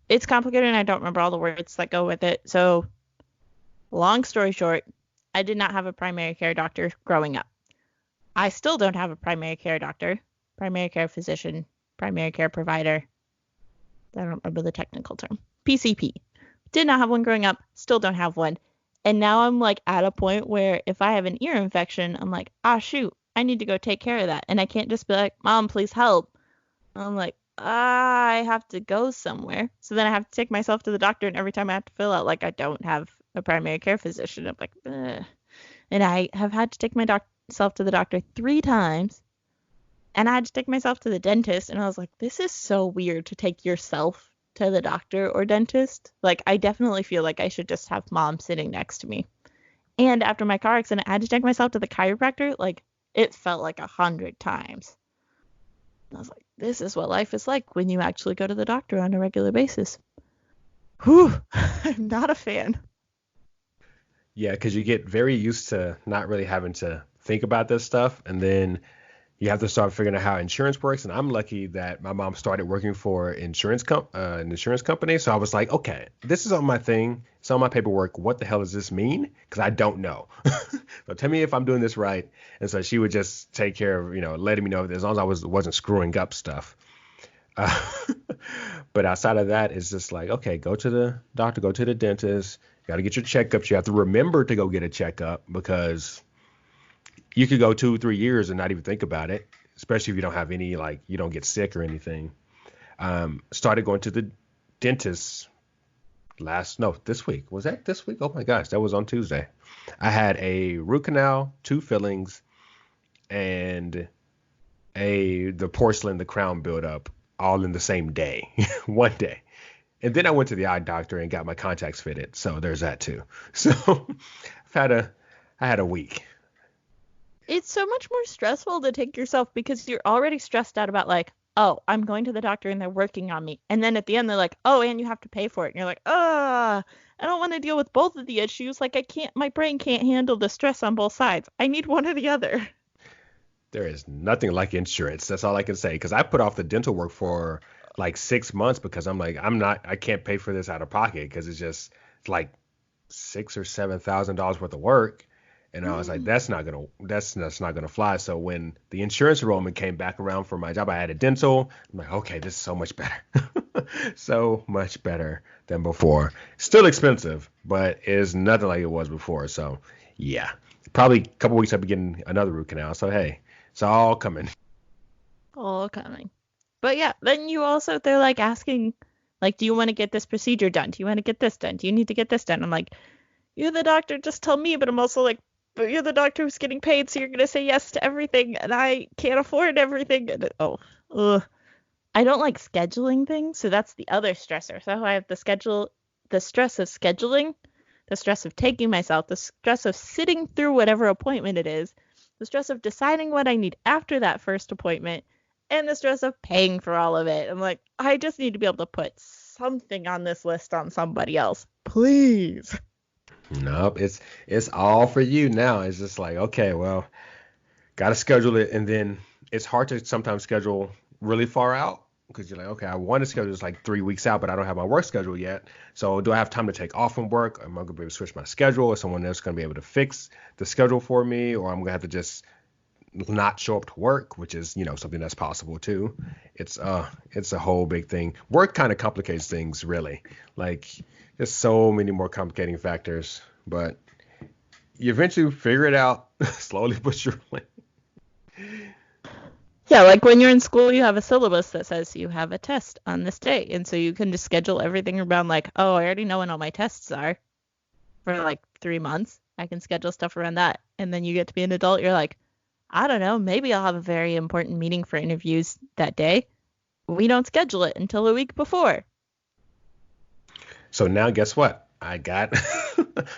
It's complicated and I don't remember all the words that go with it. So, long story short, I did not have a primary care doctor growing up. I still don't have a primary care doctor, primary care physician, primary care provider. I don't remember the technical term. PCP. Did not have one growing up, still don't have one. And now I'm like at a point where if I have an ear infection, I'm like, shoot, I need to go take care of that. And I can't just be like, Mom, please help. I'm like, I have to go somewhere. So then I have to take myself to the doctor. And every time I have to fill out like I don't have a primary care physician, I'm like, ugh. And I have had to take myself to the doctor 3 times. And I had to take myself to the dentist. And I was like, this is so weird to take yourself to the doctor or dentist. Like, I definitely feel like I should just have Mom sitting next to me. And after my car accident, I had to take myself to the chiropractor. Like, it felt like 100 times. And I was like, this is what life is like when you actually go to the doctor on a regular basis. Whew, I'm not a fan. Yeah, because you get very used to not really having to think about this stuff, and then you have to start figuring out how insurance works. And I'm lucky that my mom started working for an insurance company. So I was like, okay, this is on my thing. It's on my paperwork. What the hell does this mean? Because I don't know. So tell me if I'm doing this right. And so she would just take care of, letting me know as long as I wasn't screwing up stuff. But outside of that, it's just like, okay, go to the doctor, go to the dentist. You got to get your checkups. You have to remember to go get a checkup because you could go 2-3 years and not even think about it, especially if you don't have any, like, you don't get sick or anything. Started going to the dentist this week. Was that this week? Oh my gosh, that was on Tuesday. I had a root canal, 2 fillings, and the porcelain, the crown buildup all in the same day, one day. And then I went to the eye doctor and got my contacts fitted. So there's that too. So I had a week. It's so much more stressful to take yourself because you're already stressed out about like, oh, I'm going to the doctor and they're working on me. And then at the end, they're like, oh, and you have to pay for it. And you're like, I don't want to deal with both of the issues. Like my brain can't handle the stress on both sides. I need one or the other. There is nothing like insurance. That's all I can say. Because I put off the dental work for like 6 months because I'm like, I can't pay for this out of pocket because it's like $6,000 or $7,000 worth of work. And I was like, that's not gonna fly. So when the insurance enrollment came back around for my job, I had a dental. I'm like, okay, this is so much better, so much better than before. Still expensive, but it's nothing like it was before. So yeah, probably a couple weeks I'll be getting another root canal. So hey, it's all coming. All coming. But yeah, then they're like asking, like, do you want to get this procedure done? Do you want to get this done? Do you need to get this done? I'm like, you're the doctor, just tell me. But I'm also like, but you're the doctor who's getting paid, so you're going to say yes to everything, and I can't afford everything. And I don't like scheduling things, so that's the other stressor. So I have the stress of scheduling, the stress of taking myself, the stress of sitting through whatever appointment it is, the stress of deciding what I need after that first appointment, and the stress of paying for all of it. I'm like, I just need to be able to put something on this list on somebody else, please. Nope, it's all for you now. It's just like, okay, well, gotta schedule it, and then it's hard to sometimes schedule really far out because you're like, okay, I want to schedule this like 3 weeks out, but I don't have my work schedule yet. So do I have time to take off from work? Am I gonna be able to switch my schedule? Is someone else gonna be able to fix the schedule for me, or I'm gonna have to just not show up to work, which is something that's possible too. It's a whole big thing. Work kind of complicates things, really. Like, there's so many more complicating factors, but you eventually figure it out slowly but surely. Yeah, like when you're in school, you have a syllabus that says you have a test on this day. And so you can just schedule everything around like, oh, I already know when all my tests are for like 3 months. I can schedule stuff around that. And then you get to be an adult. You're like, I don't know, maybe I'll have a very important meeting for interviews that day. We don't schedule it until a week before. So now guess what? I got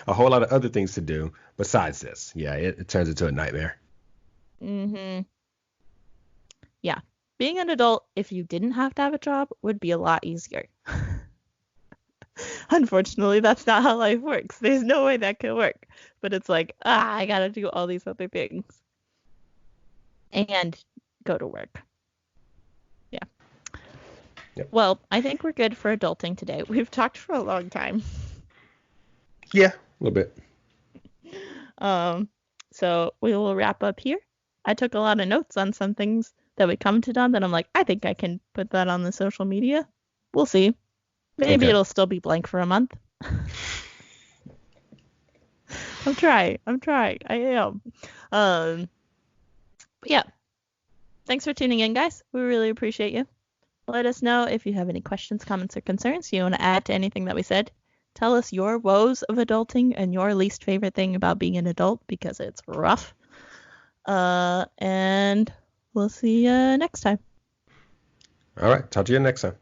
a whole lot of other things to do besides this. Yeah, it turns into a nightmare. Mm-hmm. Yeah. Being an adult, if you didn't have to have a job, would be a lot easier. Unfortunately, that's not how life works. There's no way that could work. But it's like, I gotta do all these other things. And go to work. Yep. Well, I think we're good for adulting today. We've talked for a long time. Yeah, a little bit. So we will wrap up here. I took a lot of notes on some things that we commented on that I'm like, I think I can put that on the social media. We'll see. Maybe Okay. it'll still be blank for a month. I'm trying. I am. But yeah. Thanks for tuning in, guys. We really appreciate you. Let us know if you have any questions, comments, or concerns you want to add to anything that we said. Tell us your woes of adulting and your least favorite thing about being an adult because it's rough. And we'll see you next time. All right. Talk to you next time.